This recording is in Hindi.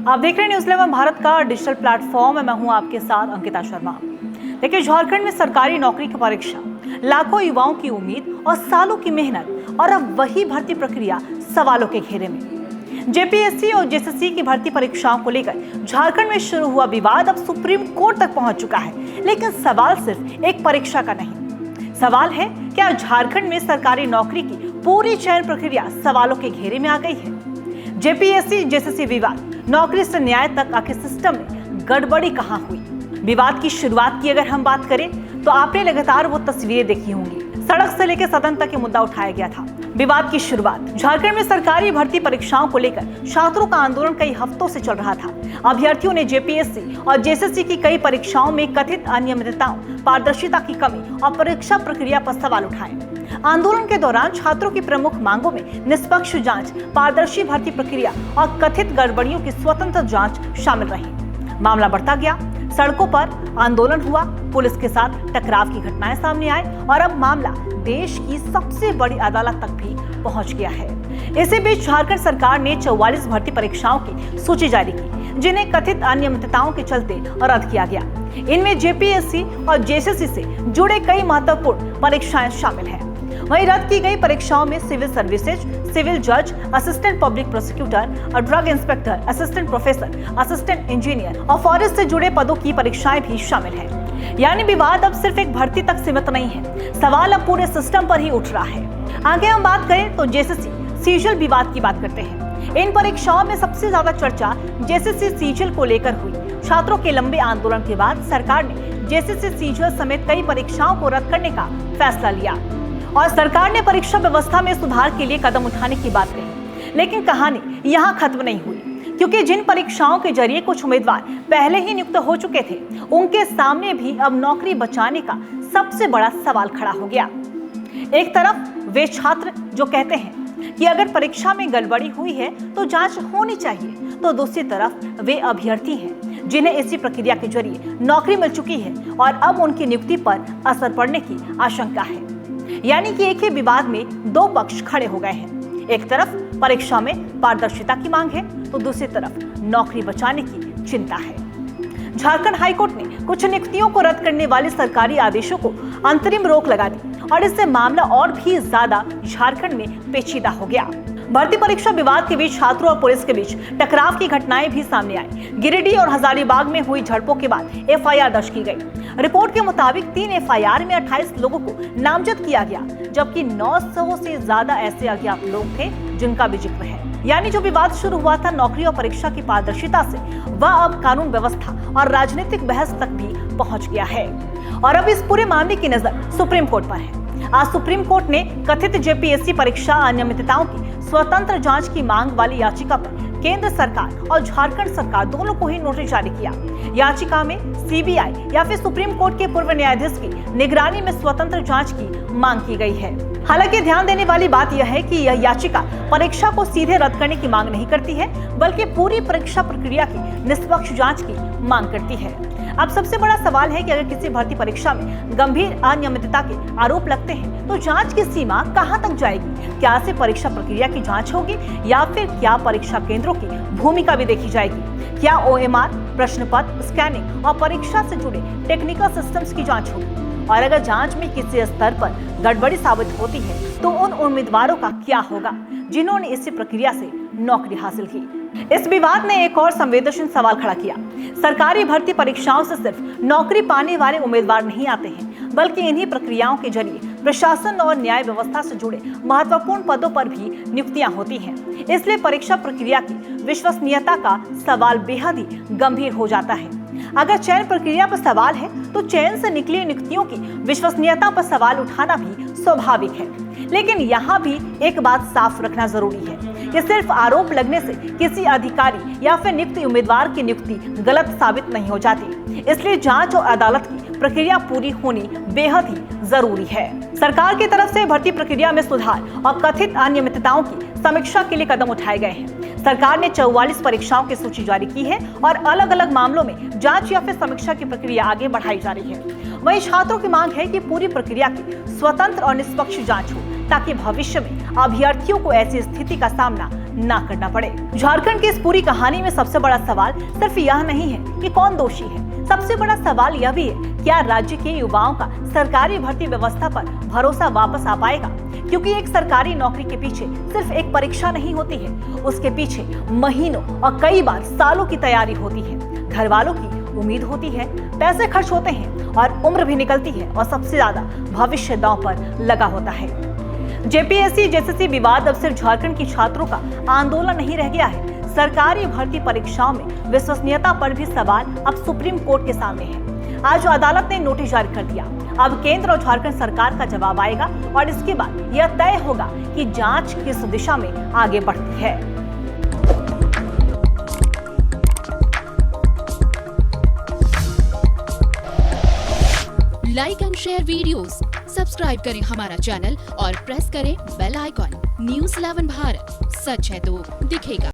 आप देख रहे हैं न्यूज़ 11 भारत का डिजिटल प्लेटफॉर्म है। मैं हूं आपके साथ अंकिता शर्मा। देखिए, झारखंड में सरकारी नौकरी की परीक्षा, लाखों युवाओं की उम्मीद और सालों की मेहनत, और अब वही भर्ती प्रक्रिया सवालों के घेरे में। जेपीएससी और जेएसएससी की भर्ती परीक्षाओं को लेकर झारखंड में शुरू हुआ विवाद अब सुप्रीम कोर्ट तक पहुंच चुका है। लेकिन सवाल सिर्फ एक परीक्षा का नहीं, सवाल है क्या झारखंड में सरकारी नौकरी की पूरी चयन प्रक्रिया सवालों के घेरे में आ गई है। जेपीएससी जेएसएससी विवाद, नौकरी से न्याय तक आखिर सिस्टम में गड़बड़ी कहां हुई। विवाद की शुरुआत की अगर हम बात करें तो आपने लगातार वो तस्वीरें देखी होंगी। सड़क से लेकर सदन तक ये मुद्दा उठाया गया था। विवाद की शुरुआत झारखंड में सरकारी भर्ती परीक्षाओं को लेकर छात्रों का आंदोलन कई हफ्तों से चल रहा था। अभ्यर्थियों ने जेपीएससी और जेएसएससी की कई परीक्षाओं में कथित अनियमितताओं, पारदर्शिता की कमी और परीक्षा प्रक्रिया पर सवाल उठाए। आंदोलन के दौरान छात्रों की प्रमुख मांगों में निष्पक्ष जांच, पारदर्शी भर्ती प्रक्रिया और कथित गड़बड़ियों की स्वतंत्र जांच शामिल रही। मामला बढ़ता गया, सड़कों पर आंदोलन हुआ, पुलिस के साथ टकराव की घटनाएं सामने आई और अब मामला देश की सबसे बड़ी अदालत तक भी पहुंच गया है। इसी बीच झारखंड सरकार ने 44 भर्ती परीक्षाओं की सूची जारी की, जिन्हें कथित अनियमितताओं के चलते रद्द किया गया। इनमें जेपीएससी और जेएसएससी से जुड़े कई महत्वपूर्ण परीक्षाएं शामिल हैं। वहीं रद्द की गई परीक्षाओं में सिविल सर्विसेज, सिविल जज, असिस्टेंट पब्लिक प्रोसिक्यूटर और drug inspector, assistant professor, assistant engineer और फॉरेस्ट से जुड़े पदों की परीक्षाएं भी शामिल हैं। यानी विवाद अब सिर्फ एक भर्ती तक सीमित नहीं है, सवाल अब पूरे सिस्टम पर ही उठ रहा है। आगे हम बात करें तो जेएसएससी सीजल विवाद की बात करते हैं। इन परीक्षाओं में सबसे ज्यादा चर्चा जेएसएससी सीजल को लेकर हुई। छात्रों के लंबे आंदोलन के बाद सरकार ने जेएसएससी सीजल समेत कई परीक्षाओं को रद्द करने का फैसला लिया और सरकार ने परीक्षा व्यवस्था में सुधार के लिए कदम उठाने की बात कही। लेकिन कहानी यहाँ खत्म नहीं हुई, क्योंकि जिन परीक्षाओं के जरिए कुछ उम्मीदवार पहले ही नियुक्त हो चुके थे, उनके सामने भी अब नौकरी बचाने का सबसे बड़ा सवाल खड़ा हो गया। एक तरफ वे छात्र जो कहते हैं कि अगर परीक्षा में गड़बड़ी हुई है तो जांच होनी चाहिए, तो दूसरी तरफ वे अभ्यर्थी हैं जिन्हें इसी प्रक्रिया के जरिए नौकरी मिल चुकी है और अब उनकी नियुक्ति पर असर पड़ने की आशंका है। यानी कि एक ही विवाद में दो पक्ष खड़े हो गए हैं। एक तरफ परीक्षा में पारदर्शिता की मांग है, तो दूसरी तरफ नौकरी बचाने की चिंता है। झारखंड हाईकोर्ट ने कुछ नियुक्तियों को रद्द करने वाले सरकारी आदेशों को अंतरिम रोक लगा दी और इससे मामला और भी ज्यादा झारखंड में पेचीदा हो गया। भर्ती परीक्षा विवाद के बीच छात्रों और पुलिस के बीच टकराव की घटनाएं भी सामने आई। गिरिडीह और हजारीबाग में हुई झड़पों के बाद एफआईआर दर्ज की गई। रिपोर्ट के मुताबिक 3 एफआईआर में 28 लोगों को नामजद किया गया, जबकि 900 से ज्यादा ऐसे अज्ञात लोग थे जिनका भी जिक्र है। यानी जो विवाद शुरू हुआ था नौकरी और परीक्षा की पारदर्शिता से, वह अब कानून व्यवस्था और राजनीतिक बहस तक भी पहुंच गया है। और अब इस पूरे मामले की नजर सुप्रीम कोर्ट पर है। आज सुप्रीम कोर्ट ने कथित जेपीएससी परीक्षा अनियमितताओं की स्वतंत्र जांच की मांग वाली याचिका पर केंद्र सरकार और झारखंड सरकार दोनों को ही नोटिस जारी किया। याचिका में सीबीआई या फिर सुप्रीम कोर्ट के पूर्व न्यायाधीश की निगरानी में स्वतंत्र जांच की मांग की गई है। हालांकि ध्यान देने वाली बात यह है कि यह याचिका परीक्षा को सीधे रद्द करने की मांग नहीं करती है, बल्कि पूरी परीक्षा प्रक्रिया की निष्पक्ष जांच की मांग करती है। अब सबसे बड़ा सवाल है कि अगर किसी भर्ती परीक्षा में गंभीर अनियमितता के आरोप लगते हैं तो जांच की सीमा कहां तक जाएगी। क्या सिर्फ परीक्षा प्रक्रिया की जांच होगी या फिर क्या परीक्षा केंद्रों की भूमिका भी देखी जाएगी। क्या ओएमआर, प्रश्न पत्र, स्कैनिंग और परीक्षा से जुड़े टेक्निकल सिस्टम्स की जांच होगी। और अगर जांच में किसी स्तर पर गड़बड़ी साबित होती है तो उन उम्मीदवारों का क्या होगा जिन्होंने इसी प्रक्रिया से नौकरी हासिल की। इस विवाद ने एक और संवेदनशील सवाल खड़ा किया। सरकारी भर्ती परीक्षाओं से सिर्फ नौकरी पाने वाले उम्मीदवार नहीं आते हैं, बल्कि इन्हीं प्रक्रियाओं के जरिए प्रशासन और न्याय व्यवस्था से जुड़े महत्वपूर्ण पदों पर भी नियुक्तियां होती हैं। इसलिए परीक्षा प्रक्रिया की विश्वसनीयता का सवाल बेहद ही गंभीर हो जाता है। अगर चयन प्रक्रिया पर सवाल है तो चयन से निकली नियुक्तियों की विश्वसनीयता पर सवाल उठाना भी स्वाभाविक है। लेकिन यहाँ भी एक बात साफ रखना जरूरी है कि सिर्फ आरोप लगने से किसी अधिकारी या फिर नियुक्त उम्मीदवार की नियुक्ति गलत साबित नहीं हो जाती। इसलिए जांच और अदालत की प्रक्रिया पूरी होनी बेहद ही जरूरी है। सरकार की तरफ से भर्ती प्रक्रिया में सुधार और कथित अनियमितताओं की समीक्षा के लिए कदम उठाए गए हैं। सरकार ने 44 परीक्षाओं की सूची जारी की है और अलग अलग मामलों में जांच या फिर समीक्षा की प्रक्रिया आगे बढ़ाई जा रही है। वहीं छात्रों की मांग है कि पूरी प्रक्रिया की स्वतंत्र और निष्पक्ष जांच हो, ताकि भविष्य में अभ्यर्थियों को ऐसी स्थिति का सामना ना करना पड़े। झारखंड की इस पूरी कहानी में सबसे बड़ा सवाल सिर्फ यह नहीं है कि कौन दोषी है, सबसे बड़ा सवाल यह भी है क्या राज्य के युवाओं का सरकारी भर्ती व्यवस्था पर भरोसा वापस आ पाएगा, क्योंकि एक सरकारी नौकरी के पीछे सिर्फ एक परीक्षा नहीं होती है, उसके पीछे महीनों और कई बार सालों की तैयारी होती है। घर वालों की उम्मीद होती है, पैसे खर्च होते हैं और उम्र भी निकलती है और सबसे ज्यादा भविष्य दांव पर लगा होता है। जेपीएससी जेएसएससी विवाद अब सिर्फ झारखंड के छात्रों का आंदोलन नहीं रह गया है। सरकारी भर्ती परीक्षाओं में विश्वसनीयता पर भी सवाल अब सुप्रीम कोर्ट के सामने है। आज अदालत ने नोटिस जारी कर दिया। अब केंद्र और झारखंड सरकार का जवाब आएगा और इसके बाद यह तय होगा कि जांच किस दिशा में आगे बढ़ती है। Like and share videos, subscribe करें हमारा चैनल और प्रेस करें बेल आइकॉन। News 11 भारत, सच है तो दिखेगा।